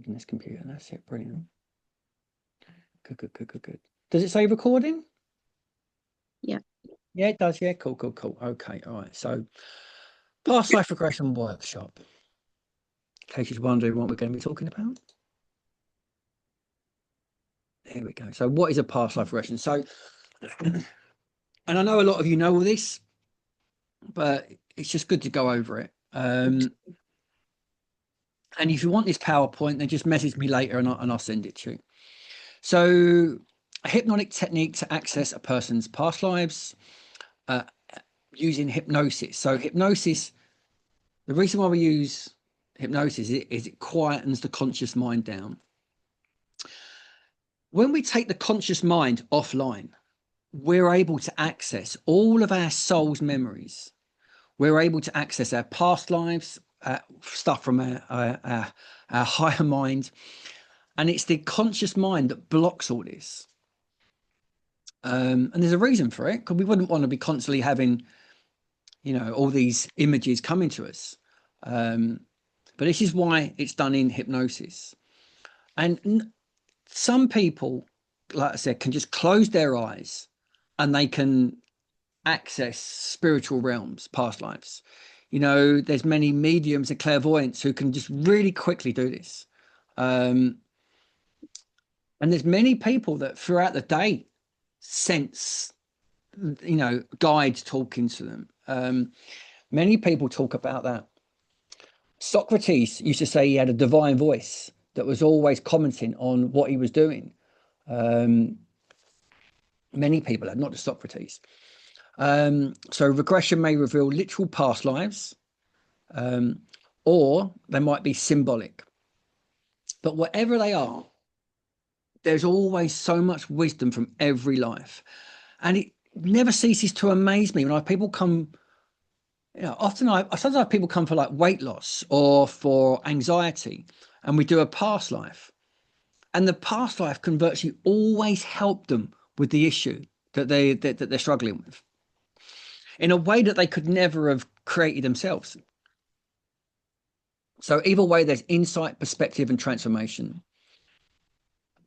in this computer. That's it. Brilliant. Good. Does it say recording? Yeah. Yeah, it does. Yeah, cool. Okay, all right. So, past life regression workshop. In case you're wondering what we're going to be talking about. There we go. So, what is a past life regression? So, and I know a lot of you know all this, but it's just good to go over it. And if you want this PowerPoint, then just message me later and I'll send it to you. So, a hypnotic technique to access a person's past lives using hypnosis. So, hypnosis, the reason why we use hypnosis is it quietens the conscious mind down. When we take the conscious mind offline, we're able to access all of our soul's memories. We're able to access our past lives, stuff from our higher mind. And it's the conscious mind that blocks all this. And there's a reason for it, because we wouldn't want to be constantly having, all these images coming to us. But this is why it's done in hypnosis. And some people, like I said, can just close their eyes and they can access spiritual realms, past lives. There's many mediums and clairvoyants who can just really quickly do this. And there's many people that throughout the day sense, guides talking to them. Many people talk about that. Socrates used to say he had a divine voice that was always commenting on what he was doing. Many people have, not just Socrates. So regression may reveal literal past lives, or they might be symbolic. But whatever they are, there's always so much wisdom from every life. And it never ceases to amaze me when people come, sometimes people come for like weight loss or for anxiety, and we do a past life. And the past life can virtually always help them with the issue that they're struggling with in a way that they could never have created themselves. So either way, there's insight, perspective, and transformation.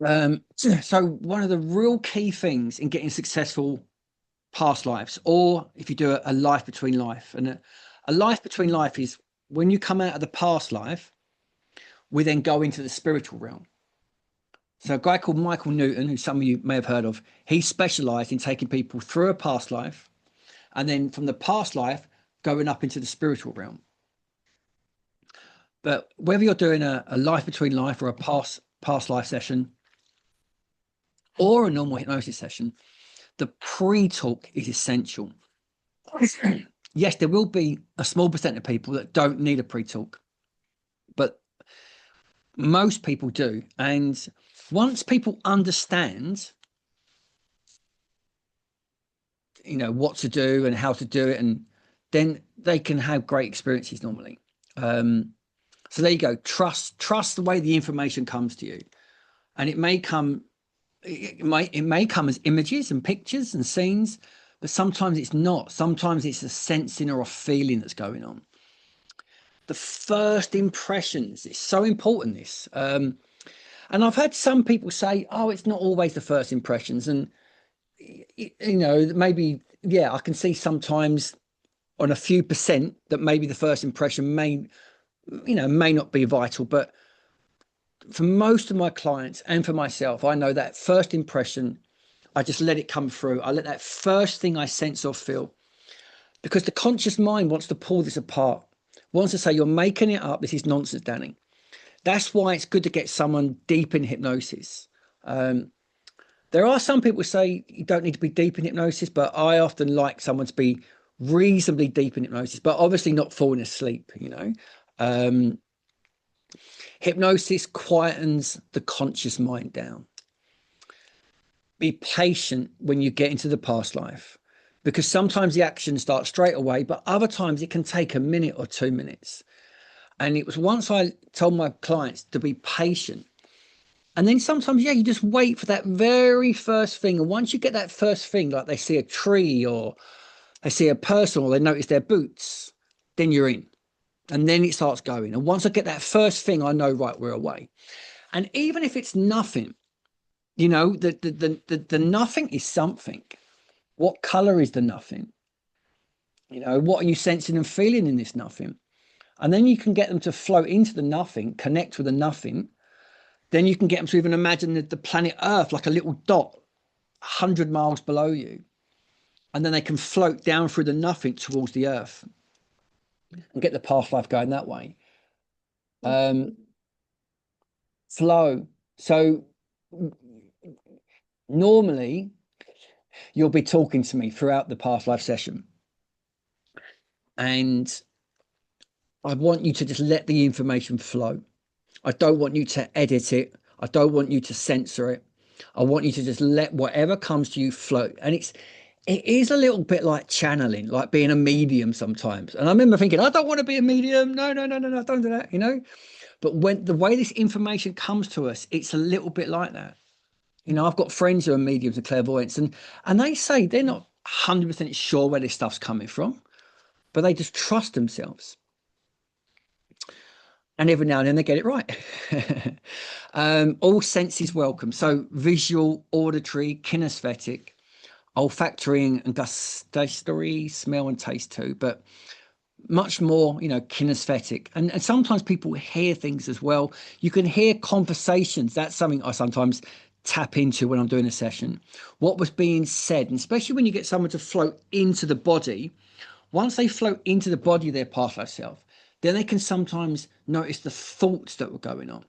So one of the real key things in getting successful past lives, or if you do a life between life, and a life between life is when you come out of the past life, we then go into the spiritual realm. So a guy called Michael Newton, who some of you may have heard of, he specialized in taking people through a past life, and then from the past life, going up into the spiritual realm. But whether you're doing a life between life or a past life session or a normal hypnosis session, the pre-talk is essential. Yes, there will be a small percent of people that don't need a pre-talk, but most people do. And once people understand, what to do and how to do it, and then they can have great experiences normally. So there you go. Trust the way the information comes to you, and it may come as images and pictures and scenes, but sometimes it's not. Sometimes it's a sensing or a feeling that's going on. The first impressions, it's so important, this. And I've had some people say, oh, it's not always the first impressions. And, maybe, yeah, I can see sometimes on a few percent that maybe the first impression may not be vital. But for most of my clients and for myself, I know that first impression, I just let it come through. I let that first thing I sense or feel, because the conscious mind wants to pull this apart, wants to say, you're making it up. This is nonsense, Danny. That's why it's good to get someone deep in hypnosis. There are some people who say you don't need to be deep in hypnosis, but I often like someone to be reasonably deep in hypnosis, but obviously not falling asleep, Hypnosis quietens the conscious mind down. Be patient when you get into the past life, because sometimes the action starts straight away, but other times it can take a minute or 2 minutes. And it was once I told my clients to be patient. And then sometimes, you just wait for that very first thing. And once you get that first thing, like they see a tree or they see a person or they notice their boots, then you're in. And then it starts going. And once I get that first thing, I know, right, we're away. And even if it's nothing, you know, the nothing is something. What color is the nothing? You know, what are you sensing and feeling in this nothing? And then you can get them to float into the nothing, connect with the nothing. Then you can get them to even imagine the planet Earth like a little dot 100 miles below you. And then they can float down through the nothing towards the Earth and get the past life going that way. Flow. So normally you'll be talking to me throughout the past life session. And I want you to just let the information flow. I don't want you to edit it. I don't want you to censor it. I want you to just let whatever comes to you flow. And it is a little bit like channeling, like being a medium sometimes. And I remember thinking, I don't want to be a medium. No, don't do that, you know. But when the way this information comes to us, it's a little bit like that. You know, I've got friends who are mediums and clairvoyants, and they say they're not 100% sure where this stuff's coming from, but they just trust themselves. And every now and then they get it right. All senses welcome. So visual, auditory, kinesthetic, olfactory and gustatory, smell and taste too, but much more, you know, kinesthetic. And sometimes people hear things as well. You can hear conversations. That's something I sometimes tap into when I'm doing a session. What was being said, and especially when you get someone to float into the body. Once they float into the body of their past life self, then they can sometimes notice the thoughts that were going on.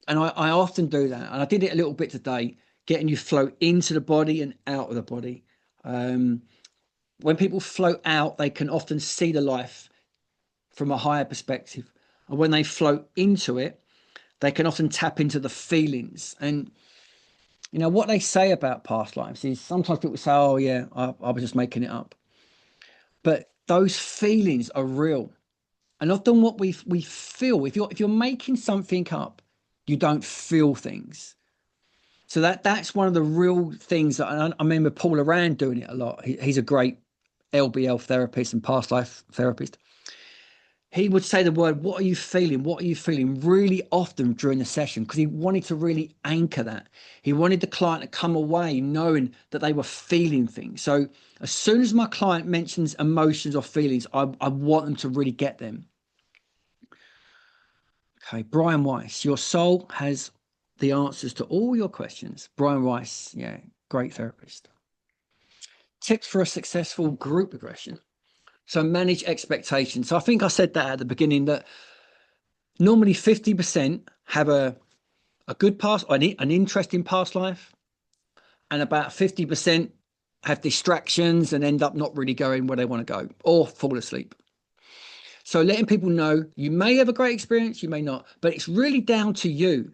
And I often do that. And I did it a little bit today, getting you float into the body and out of the body. When people float out, they can often see the life from a higher perspective. And when they float into it, they can often tap into the feelings. And, you know, what they say about past lives is sometimes people say, oh, yeah, I was just making it up. But those feelings are real. And often what we feel, if you're making something up, you don't feel things. So that's one of the real things that I remember Paul Arand doing it a lot. He's a great LBL therapist and past life therapist. He would say the word, what are you feeling? What are you feeling? Really often during the session, because he wanted to really anchor that. He wanted the client to come away knowing that they were feeling things. So as soon as my client mentions emotions or feelings, I want them to really get them. Okay, Brian Weiss, your soul has the answers to all your questions. Brian Weiss, yeah, great therapist. Tips for a successful group regression. So manage expectations. So I think I said that at the beginning, that normally 50% have a good past, an interesting past life, and about 50% have distractions and end up not really going where they want to go or fall asleep. So letting people know you may have a great experience, you may not, but it's really down to you.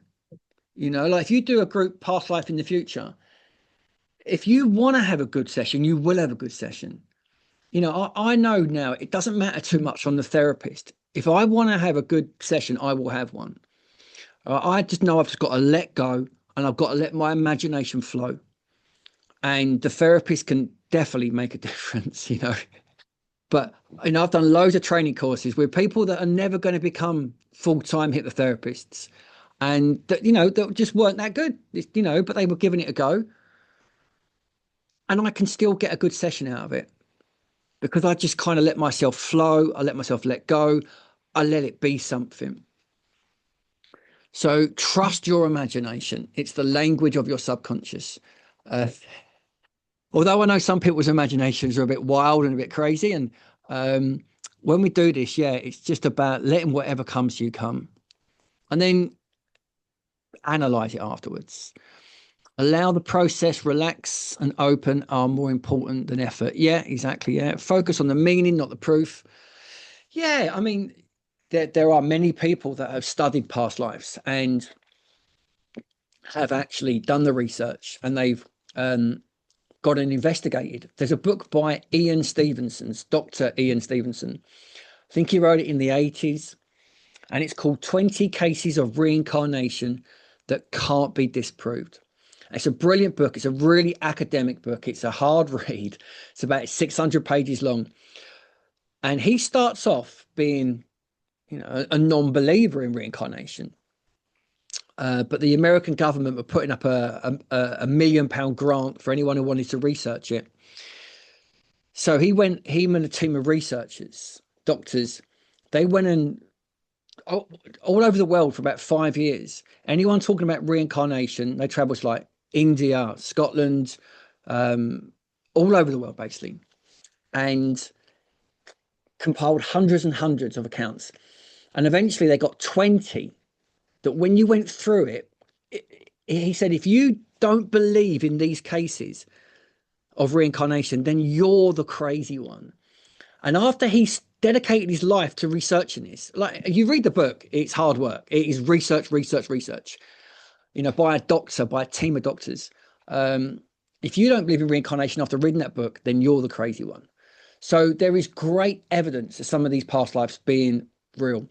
You know, like if you do a group past life in the future, if you want to have a good session, you will have a good session. You know, I know now it doesn't matter too much on the therapist. If I want to have a good session, I will have one. I just know I've just got to let go and I've got to let my imagination flow. And the therapist can definitely make a difference, you know. But, you know, I've done loads of training courses with people that are never going to become full-time hypnotherapists. And, that, you know, that just weren't that good, you know, but they were giving it a go. And I can still get a good session out of it because I just kind of let myself flow. I let myself let go. I let it be something. So trust your imagination. It's the language of your subconscious. Although I know some people's imaginations are a bit wild and a bit crazy. And when we do this, yeah, it's just about letting whatever comes to you come. And then analyze it afterwards. Allow the process, relax and open are more important than effort. Yeah, exactly. Yeah. Focus on the meaning, not the proof. Yeah, I mean, there are many people that have studied past lives and have actually done the research and they've got and investigated. There's a book by Dr. Ian Stevenson. I think he wrote it in the 80s and it's called 20 Cases of Reincarnation That Can't Be Disproved. It's a brilliant book. It's a really academic book. It's a hard read. It's about 600 pages long. And he starts off being, you know, a non-believer in reincarnation. But the American government were putting up a £1 million grant for anyone who wanted to research it. So he and a team of researchers, doctors, they went and all over the world for about 5 years. Anyone talking about reincarnation, they traveled to like India, Scotland, all over the world basically, and compiled hundreds and hundreds of accounts. And eventually they got 20 that when you went through it, he said, if you don't believe in these cases of reincarnation, then you're the crazy one. And after he's dedicated his life to researching this, like you read the book, it's hard work. It is research, research, research, you know, by a doctor, by a team of doctors. If you don't believe in reincarnation after reading that book, then you're the crazy one. So there is great evidence of some of these past lives being real.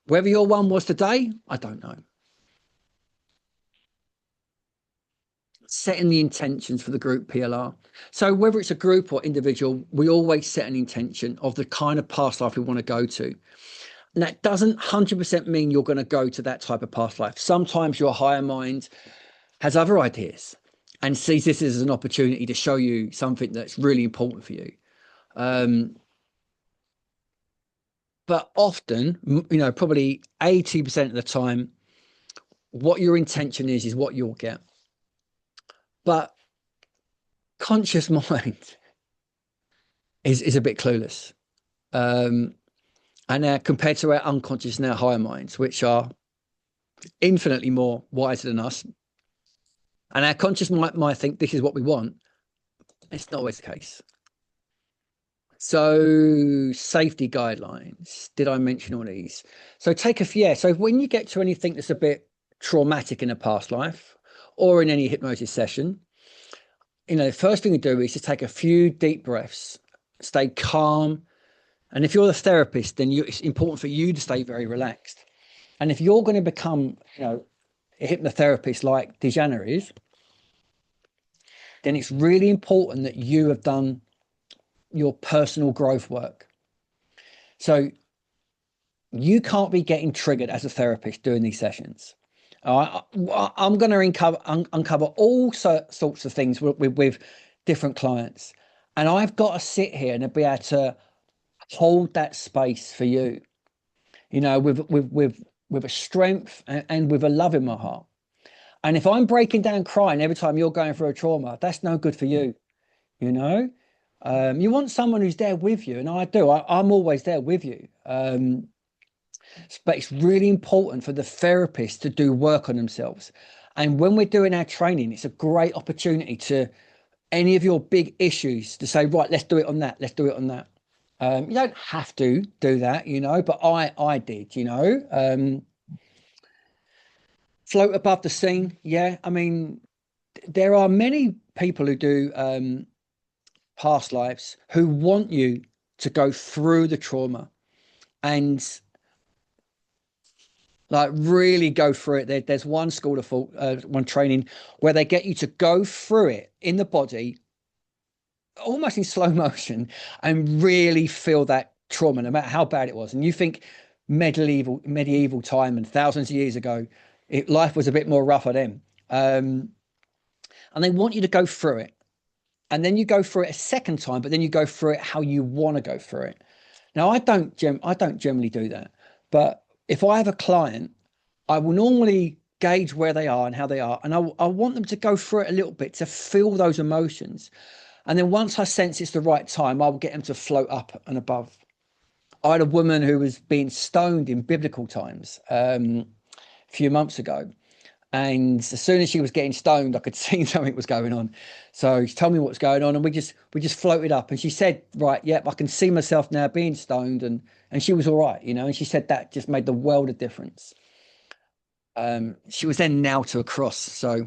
Whether your one was today, I don't know. Setting the intentions for the group PLR. So whether it's a group or individual, we always set an intention of the kind of past life we want to go to. And that doesn't 100% mean you're going to go to that type of past life. Sometimes your higher mind has other ideas and sees this as an opportunity to show you something that's really important for you. But often, you know, probably 80% of the time, what your intention is what you'll get. But conscious mind is a bit clueless. And compared to our unconscious and our higher minds, which are infinitely more wiser than us, and our conscious might think this is what we want, it's not always the case. So safety guidelines, did I mention all these? So so when you get to anything that's a bit traumatic in a past life or in any hypnosis session, you know, the first thing to do is to take a few deep breaths, stay calm. And if you're the therapist, then it's important for you to stay very relaxed. And if you're going to become, you know, a hypnotherapist like Dejana is, then it's really important that you have done your personal growth work. So you can't be getting triggered as a therapist doing these sessions. I'm going to uncover all sorts of things with different clients. And I've got to sit here and be able to hold that space for you, you know, with a strength and with a love in my heart. And if I'm breaking down crying every time you're going through a trauma, that's no good for you, you know. You want someone who's there with you, and I do. I'm always there with you. But it's really important for the therapist to do work on themselves. And when we're doing our training, it's a great opportunity to any of your big issues to say, right, let's do it on that. Let's do it on that. You don't have to do that, you know, but I did, you know. Float above the scene. Yeah. I mean, there are many people who do past lives who want you to go through the trauma and like really go through it. There's one school of thought, one training where they get you to go through it in the body, almost in slow motion, and really feel that trauma, no matter how bad it was. And you think medieval time and thousands of years ago, life was a bit more rougher then. And they want you to go through it. And then you go through it a second time, but then you go through it how you want to go through it. Now, I don't generally do that. But if I have a client, I will normally gauge where they are and how they are. And I want them to go through it a little bit to feel those emotions. And then once I sense it's the right time, I will get them to float up and above. I had a woman who was being stoned in biblical times a few months ago. And as soon as she was getting stoned, I could see something was going on. So she told me what was going on, and we just floated up. And she said, right, yep, I can see myself now being stoned. And she was all right, you know, and she said that just made the world of difference. She was then nailed to a cross. So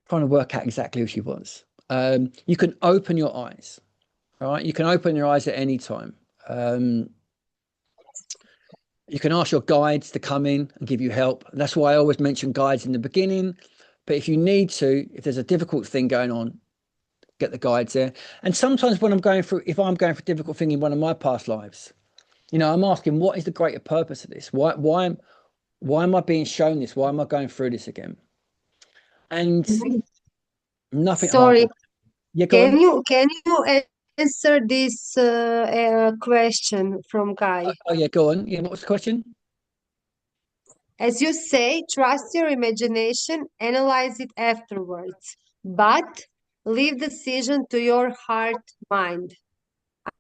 trying to work out exactly who she was. You can open your eyes, right? You can open your eyes at any time. You can ask your guides to come in and give you help. That's why I always mention guides in the beginning. But if you need to, if there's a difficult thing going on, get the guides there. And sometimes when if I'm going through a difficult thing in one of my past lives, I'm asking, what is the greater purpose of this? Why am I being shown this? Why am I going through this again? And nothing Sorry, harder. Yeah, go on. can you answer this question from Guy? Oh yeah, go on. Yeah, what was the question? As you say, trust your imagination, analyze it afterwards, but leave decision to your heart mind.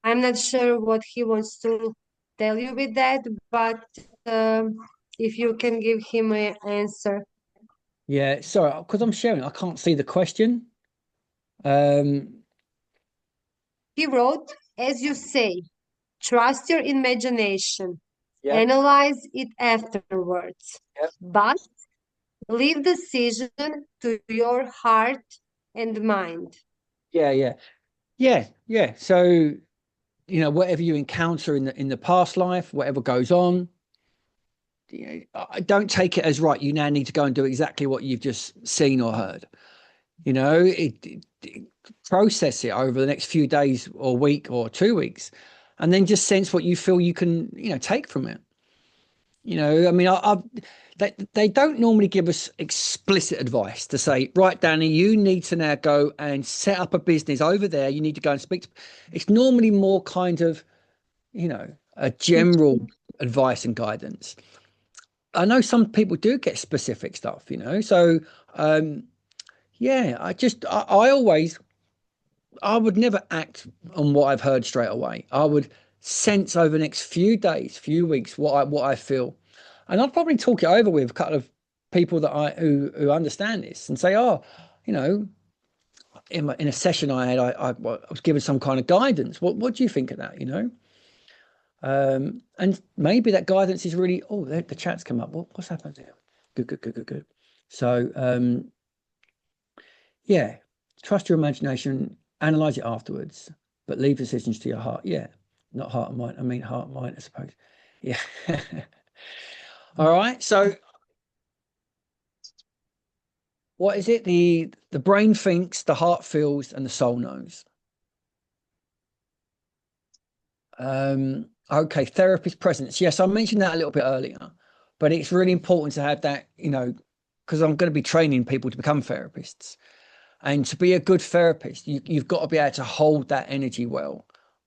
I'm not sure what he wants to tell you with that, but if you can give him an answer. Yeah, sorry, because I'm sharing, I can't see the question. Um, He wrote, as you say, trust your imagination, yeah, analyze it afterwards, yeah, but leave decision to your heart and mind. yeah, yeah, yeah. So, whatever you encounter in the past life, whatever goes on, I don't take it as right. You now need to go and do exactly what you've just seen or heard. Process it over the next few days or week or 2 weeks, and then just sense what you feel you can, take from it. I mean, they don't normally give us explicit advice to say, right, Danny, you need to now go and set up a business over there. You need to go and speak to. It's normally more kind of, a general advice and guidance. I know some people do get specific stuff, So, yeah, I would never act on what I've heard straight away. I would sense over the next few days, few weeks, what I feel, and I'd probably talk it over with a couple of people that who understand this and say, oh, you know, in a session I had, I was given some kind of guidance. What do you think of that? And maybe that guidance is really, oh, the chat's come up. What's happened there? Good. So, yeah, trust your imagination, analyze it afterwards, but leave decisions to your heart. Yeah, not heart and mind. I mean, heart and mind, I suppose. Yeah. All right. So, what is it? The brain thinks, the heart feels, and the soul knows. Okay, therapist presence. Yes, I mentioned that a little bit earlier, but it's really important to have that, because I'm going to be training people to become therapists. And to be a good therapist, you've got to be able to hold that energy well.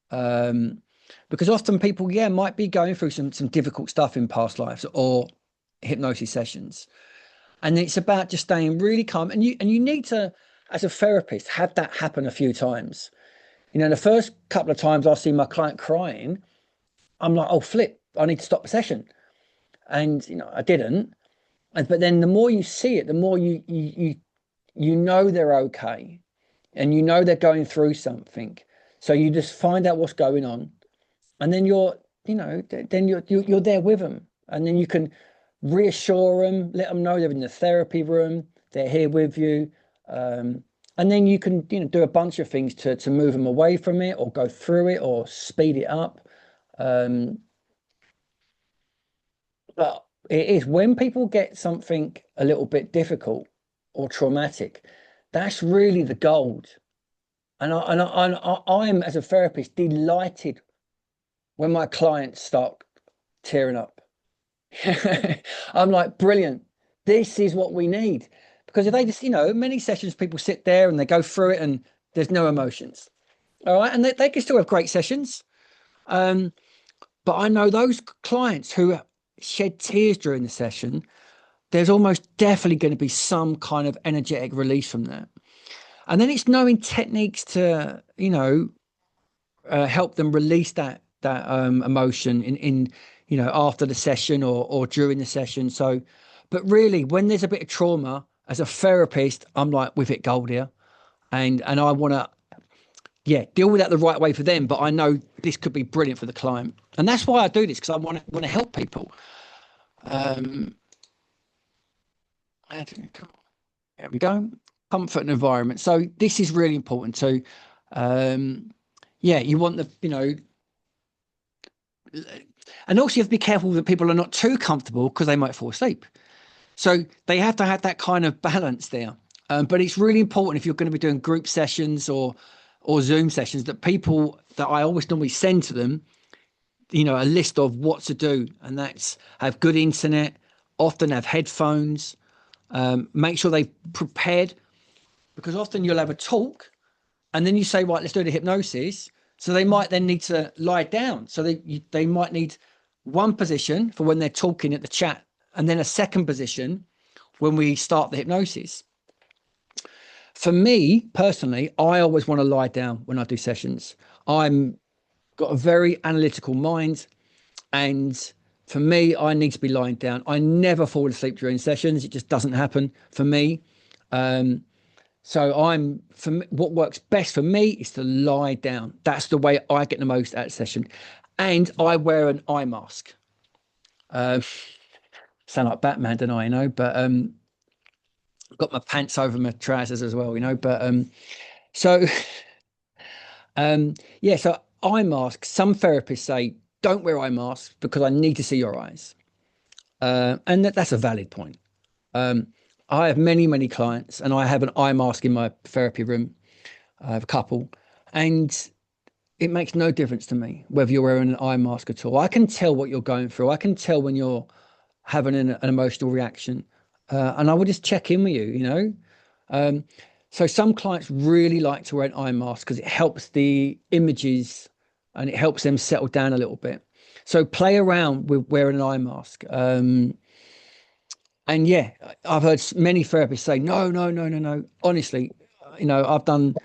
Because often people, might be going through some difficult stuff in past lives or hypnosis sessions. And it's about just staying really calm. And you need to, as a therapist, have that happen a few times. The first couple of times I see my client crying, I'm like, oh, flip, I need to stop the session. And, I didn't. But then the more you see it, the more you know they're okay, and they're going through something. So you just find out what's going on, and then you're there with them, and then you can reassure them, let them know they're in the therapy room, they're here with you, and then you can do a bunch of things to move them away from it, or go through it, or speed it up. But it is when people get something a little bit difficult or traumatic, that's really the gold. I'm, as a therapist, delighted when my clients start tearing up. I'm like, brilliant. This is what we need. Because if they just, many sessions people sit there and they go through it and there's no emotions. All right. And they can still have great sessions. But I know those clients who shed tears during the session, there's almost definitely going to be some kind of energetic release from that. And then it's knowing techniques to, help them release that emotion in after the session or during the session. So, but really, when there's a bit of trauma, as a therapist, I'm like with it gold here, and I want to deal with that the right way for them. But I know this could be brilliant for the client, and that's why I do this, because I want to help people. There we go. Comfort and environment. So this is really important. So, you want and also you have to be careful that people are not too comfortable, because they might fall asleep. So they have to have that kind of balance there. But it's really important if you're going to be doing group sessions or Zoom sessions that people that I always normally send to them, a list of what to do, and that's have good internet, often have headphones, make sure they've prepared, because often you'll have a talk and then you say, right, let's do the hypnosis. So they might then need to lie down. So they might need one position for when they're talking at the chat, and then a second position when we start the hypnosis. For me personally, I always want to lie down when I do sessions. I'm got a very analytical mind, and for me, I need to be lying down. I never fall asleep during sessions. It just doesn't happen for me. So for me, what works best for me is to lie down. That's the way I get the most out of session. And I wear an eye mask. Sound like Batman, don't I? But got my pants over my trousers as well, but so yeah, so eye masks. Some therapists say don't wear eye masks because I need to see your eyes, and that's a valid point. I have many clients, and I have an eye mask in my therapy room. I have a couple, and it makes no difference to me whether you're wearing an eye mask at all. I can tell what you're going through. I can tell when you're having an emotional reaction, and I will just check in with you. So some clients really like to wear an eye mask because it helps the images and it helps them settle down a little bit. So play around with wearing an eye mask. And yeah, I've heard many therapists say, no, no, no, no, no. Honestly, I've done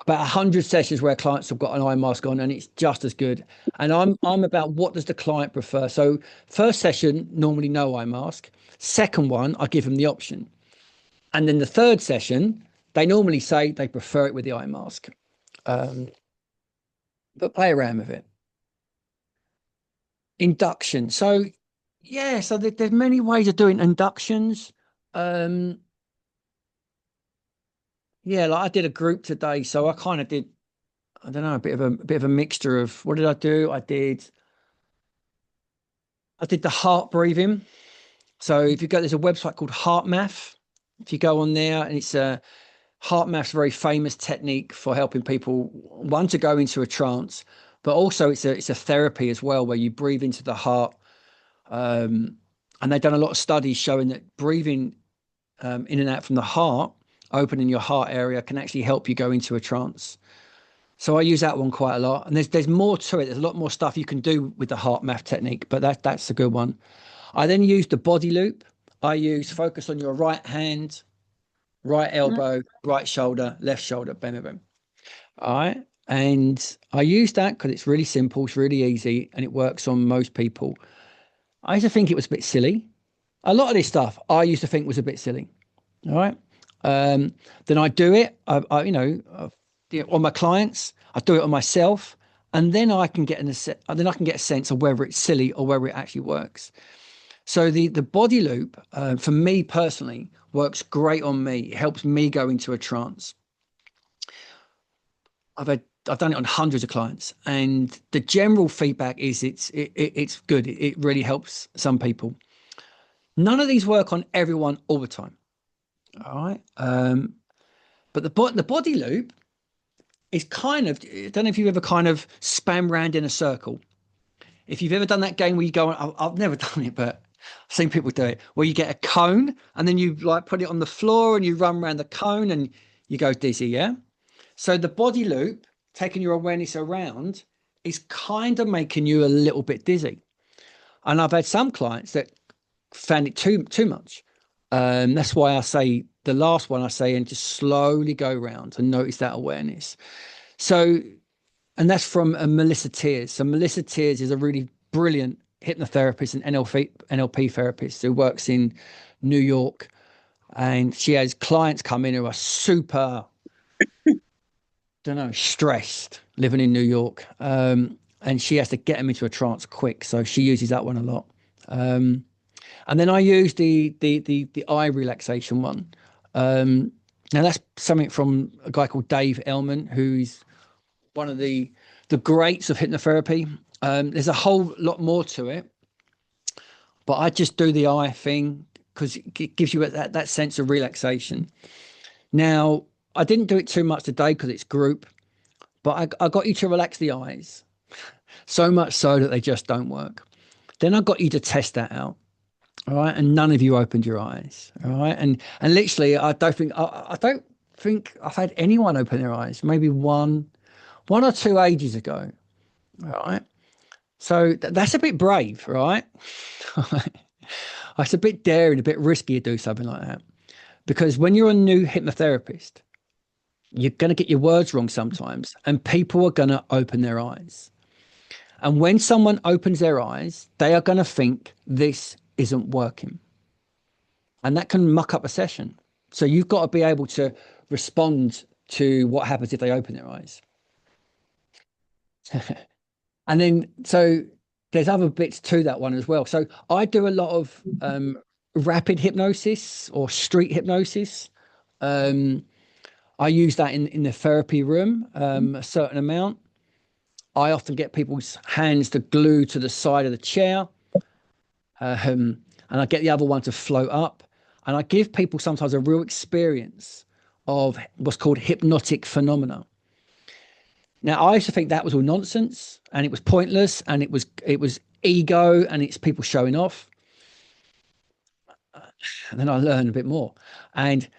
about 100 sessions where clients have got an eye mask on, and it's just as good. And I'm about what does the client prefer. So first session, normally no eye mask. Second one, I give them the option. And then the third session, they normally say they prefer it with the eye mask. But play around with it. Induction. So yeah, so there's many ways of doing inductions. Yeah, like I did a group today, so I kind of did, I don't know, a bit of a mixture of what did I do? I did the heart breathing. So if you go, there's a website called Heart Math. If you go on there, and it's a Heart Math's a very famous technique for helping people, one, to go into a trance, but also it's a therapy as well, where you breathe into the heart. And they've done a lot of studies showing that breathing in and out from the heart, opening your heart area, can actually help you go into a trance. So I use that one quite a lot. And there's more to it. There's a lot more stuff you can do with the heart math technique, but that's a good one. I then use the body loop. I use focus on your right hand, right elbow, right shoulder, left shoulder, bam, bam, bam. All right. And I use that because it's really simple, it's really easy, and it works on most people. I used to think it was a bit silly. A lot of this stuff I used to think was a bit silly. All right. Then I do it, on my clients. I do it on myself, and then I can get a sense of whether it's silly or whether it actually works. So the body loop, for me personally, works great on me. It helps me go into a trance. I've done it on hundreds of clients, and the general feedback is it's good. It really helps some people. None of these work on everyone all the time. All right. But the body loop is kind of, I don't know if you've ever kind of spam round in a circle. If you've ever done that game where you go on, I've never done it, but I've seen people do it, where you get a cone and then you like put it on the floor and you run around the cone and you go dizzy. Yeah. So the body loop, taking your awareness around, is kind of making you a little bit dizzy. And I've had some clients that found it too much. That's why I say the last one I say, and just slowly go around and notice that awareness. So, and that's from Melissa Tears. So Melissa Tears is a really brilliant hypnotherapist and NLP therapist who works in New York, and she has clients come in who are super, don't know, stressed living in New York, and she has to get them into a trance quick. So she uses that one a lot. And then I use the eye relaxation one. Now that's something from a guy called Dave Ellman, who's one of the greats of hypnotherapy. There's a whole lot more to it, but I just do the eye thing because it gives you that sense of relaxation. Now, I didn't do it too much today because it's group, but I got you to relax the eyes, so much so that they just don't work. Then I got you to test that out. All right. And none of you opened your eyes. All right. And literally, I don't think I've had anyone open their eyes. Maybe one or two ages ago. All right. So that's a bit brave, right? It's a bit daring, a bit risky to do something like that. Because when you're a new hypnotherapist, you're going to get your words wrong sometimes, and people are going to open their eyes. And when someone opens their eyes, they are going to think this isn't working. And that can muck up a session. So you've got to be able to respond to what happens if they open their eyes. And then, so there's other bits to that one as well. So I do a lot of rapid hypnosis or street hypnosis. I use that in the therapy room, a certain amount. I often get people's hands to glue to the side of the chair, and I get the other one to float up. And I give people sometimes a real experience of what's called hypnotic phenomena. Now, I used to think that was all nonsense and it was pointless and it was ego and it's people showing off. And then I learned a bit more. And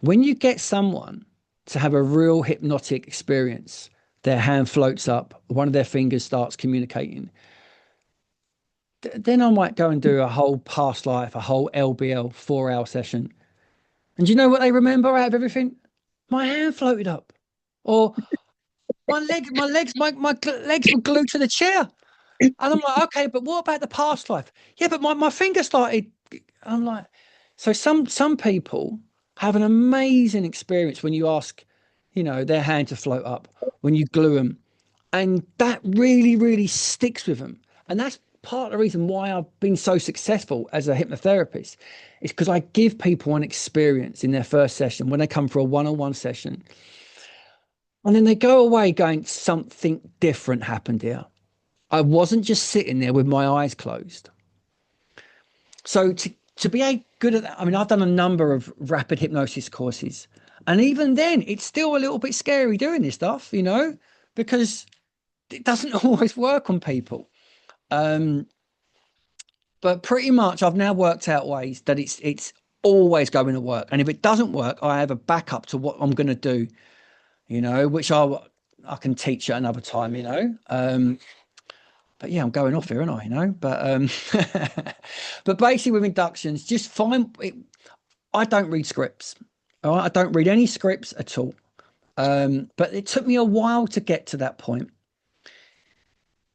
when you get someone to have a real hypnotic experience, their hand floats up, one of their fingers starts communicating. Then I might go and do a whole past life, a whole LBL 4 hour session. And do you know what they remember out of everything? My hand floated up. Or my legs were glued to the chair. And I'm like, okay, but what about the past life? Yeah, but my finger started. I'm like, so some people have an amazing experience when you ask, their hand to float up, when you glue them. And that really, really sticks with them. And that's part of the reason why I've been so successful as a hypnotherapist, is because I give people an experience in their first session when they come for a one-on-one session. And then they go away going, something different happened here. I wasn't just sitting there with my eyes closed. So to be good at that, I mean, I've done a number of rapid hypnosis courses. And even then, it's still a little bit scary doing this stuff, because it doesn't always work on people. But pretty much I've now worked out ways that it's always going to work. And if it doesn't work, I have a backup to what I'm going to do, which I can teach at another time, but yeah, I'm going off here, aren't I? But basically with inductions, just find it. I don't read scripts. All right, I don't read any scripts at all. But it took me a while to get to that point.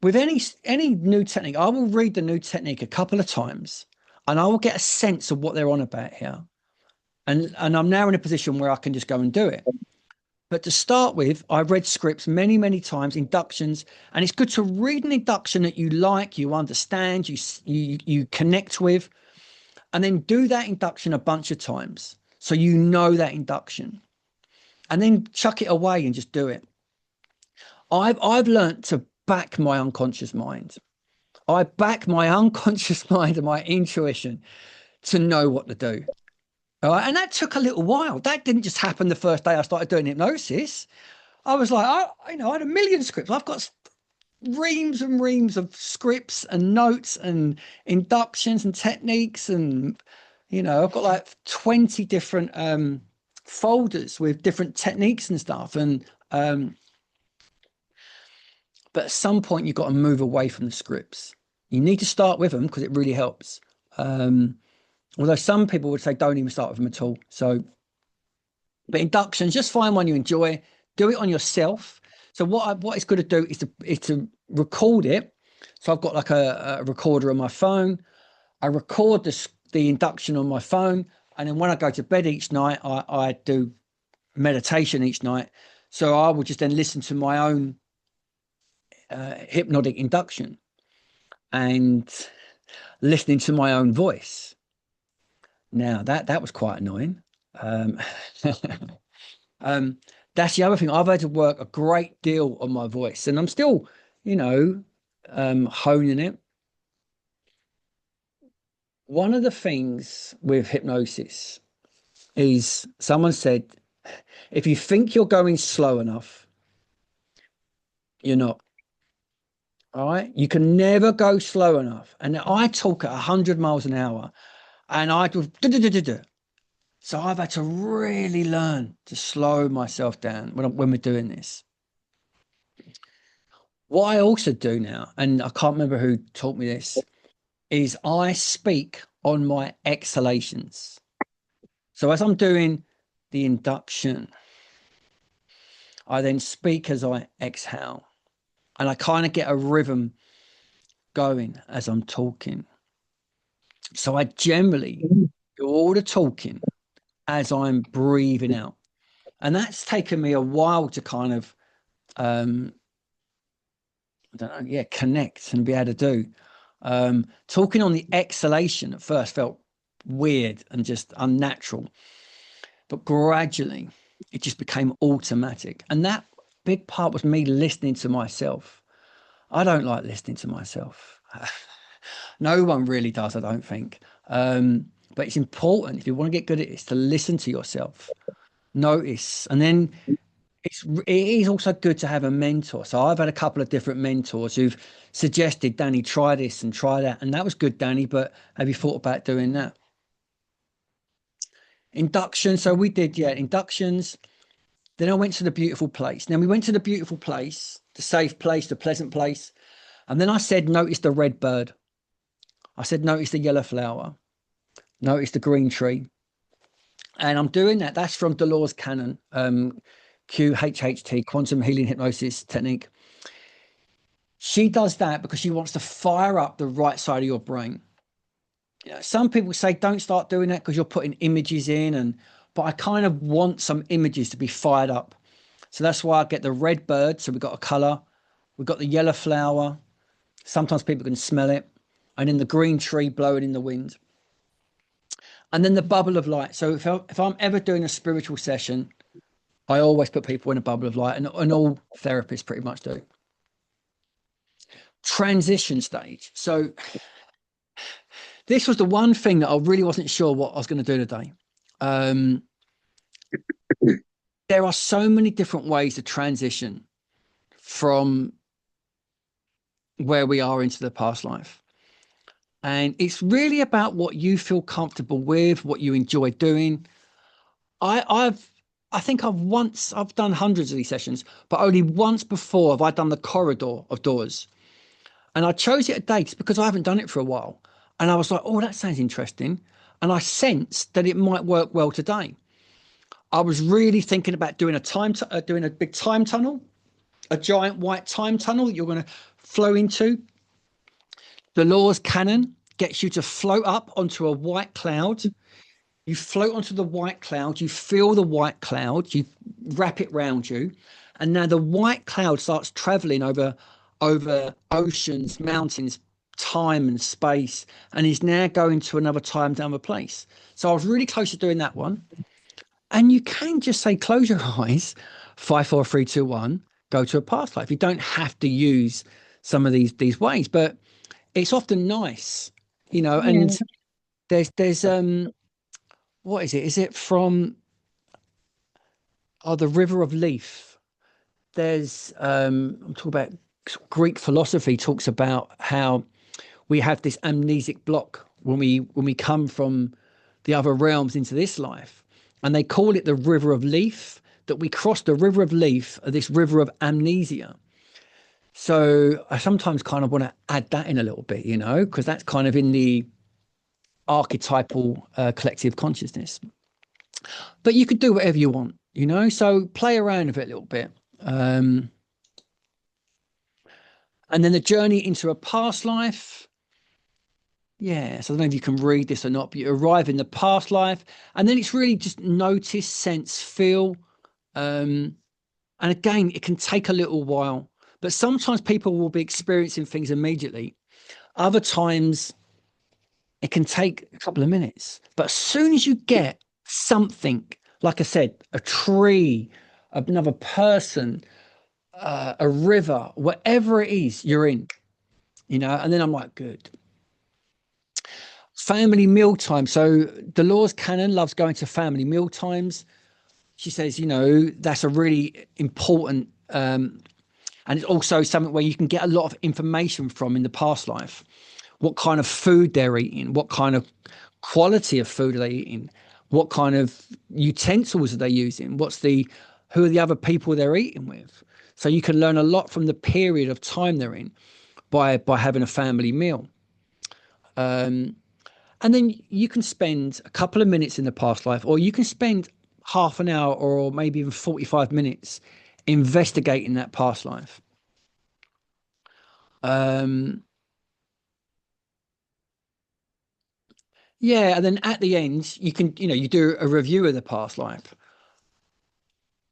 With any new technique, I will read the new technique a couple of times, and I will get a sense of what they're on about here. And I'm now in a position where I can just go and do it. But to start with, I've read scripts many, many times, inductions, and it's good to read an induction that you like, you understand, you connect with, and then do that induction a bunch of times so you know that induction, and then chuck it away and just do it. I've learned to back my unconscious mind. I back my unconscious mind and my intuition to know what to do. All right. And that took a little while. That didn't just happen the first day I started doing hypnosis. I was like, I had a million scripts. I've got reams and reams of scripts and notes and inductions and techniques. And, I've got like 20 different folders with different techniques and stuff. And, but at some point you've got to move away from the scripts. You need to start with them because it really helps. Although some people would say don't even start with them at all. So, but inductions, just find one you enjoy, do it on yourself. So what it's going to do is to record it. So I've got like a recorder on my phone. I record the induction on my phone, and then when I go to bed each night, I do meditation each night. So I will just then listen to my own hypnotic induction and listening to my own voice. Now that was quite annoying. That's the other thing. I've had to work a great deal on my voice, and I'm still, honing it. One of the things with hypnosis is someone said If you think you're going slow enough, you're not. All right. You can never go slow enough. And I talk at 100 miles an hour and I do. So I've had to really learn to slow myself down when we're doing this. What I also do now, and I can't remember who taught me this, is I speak on my exhalations. So as I'm doing the induction, I then speak as I exhale. And I kind of get a rhythm going as I'm talking. So I generally do all the talking as I'm breathing out. And that's taken me a while to kind of, I don't know, yeah, connect and be able to do. Talking on the exhalation at first felt weird and just unnatural, but gradually it just became automatic. And that big part was me listening to myself. I don't like listening to myself. No one really does, I don't think. But it's important if you want to get good at it, to listen to yourself, notice, and then it is also good to have a mentor. So I've had a couple of different mentors who've suggested, Danny, try this and try that, and that was good, Danny. But have you thought about doing that? Induction. So we did, yeah, inductions. Then I went to the beautiful place. Now we went to the beautiful place, the safe place, the pleasant place, and then I said, notice the red bird. I said, notice the yellow flower. Notice the green tree. And I'm doing that. That's from Dolores Cannon, QHHT, quantum healing hypnosis technique. She does that because she wants to fire up the right side of your brain. You know, some people say don't start doing that because you're putting images in, but I kind of want some images to be fired up. So that's why I get the red bird. So we've got a color, we've got the yellow flower. Sometimes people can smell it, and then the green tree blowing in the wind. And then the bubble of light. So if I'm ever doing a spiritual session, I always put people in a bubble of light, and all therapists pretty much do. Transition stage. So this was the one thing that I really wasn't sure what I was going to do today. There are so many different ways to transition from where we are into the past life. And it's really about what you feel comfortable with, what you enjoy doing. I think I've done hundreds of these sessions, but only once before have I done the corridor of doors. And I chose it today because I haven't done it for a while. And I was like, oh, that sounds interesting. And I sensed that it might work well today. I was really thinking about doing doing a big time tunnel, a giant white time tunnel that you're going to flow into. The Law's Cannon gets you to float up onto a white cloud. You float onto the white cloud, you feel the white cloud, you wrap it round you, and now the white cloud starts traveling over oceans, mountains, time and space, and is now going to another time, another place. So I was really close to doing that one. And you can just say, close your eyes, 5, 4, 3, 2, 1, go to a past life. You don't have to use some of these ways, but it's often nice, you know. Yeah. And there's what is it? Is it from the River of Leaf? There's I'm talking about Greek philosophy talks about how we have this amnesic block when we come from the other realms into this life, and they call it the River of Leaf. That we cross the River of Leaf, this river of amnesia. So I sometimes kind of want to add that in a little bit, you know, because that's kind of in the archetypal collective consciousness. But you could do whatever you want, you know, so play around with it a little bit. And then the journey into a past life. Yeah, so I don't know if you can read this or not, but you arrive in the past life, and then it's really just notice, sense, feel. And again, it can take a little while, but sometimes people will be experiencing things immediately. Other times it can take a couple of minutes. But as soon as you get something, like I said, a tree, another person, a river, whatever it is you're in, you know, and then I'm like, good. Family meal time. So Dolores Cannon loves going to family meal times. she says, you know, that's a really important, and it's also something where you can get a lot of information from in the past life. What kind of food they're eating, what kind of quality of food are they eating, what kind of utensils are they using, who are the other people they're eating with. So you can learn a lot from the period of time they're in by having a family meal. And then you can spend a couple of minutes in the past life, or you can spend half an hour or maybe even 45 minutes investigating that past life. Um, yeah, and then at the end, you can, you know, you do a review of the past life.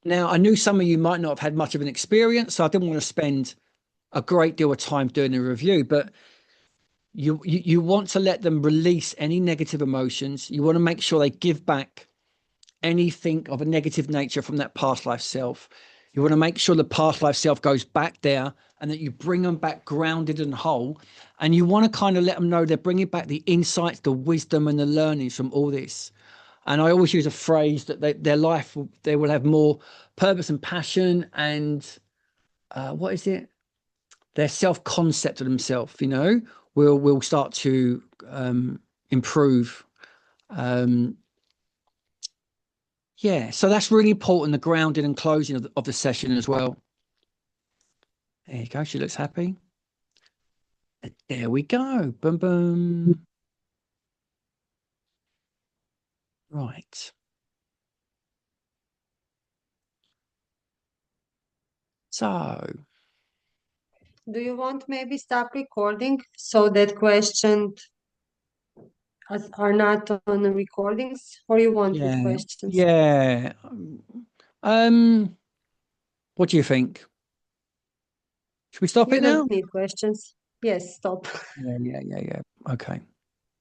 Now, I knew some of you might not have had much of an experience, so I didn't want to spend a great deal of time doing a review, but you want to let them release any negative emotions. You want to make sure they give back anything of a negative nature from that past life self. You want to make sure the past life self goes back there and that you bring them back grounded and whole. And you want to kind of let them know they're bringing back the insights, the wisdom, and the learnings from all this. And I always use a phrase that their life they will have more purpose and passion, and what is it? Their self concept of themselves. You know, will start to improve. Um, Yeah, so that's really important, the grounding and closing of the session as well. There you go. She looks happy. There we go. Boom, boom. Right. So, Do you want maybe stop recording so that questions are not on the recordings, or you want with yeah, questions? yeah. Um, what do you think? Should we stop You it now? don't need questions. Yes, stop. Yeah. Okay.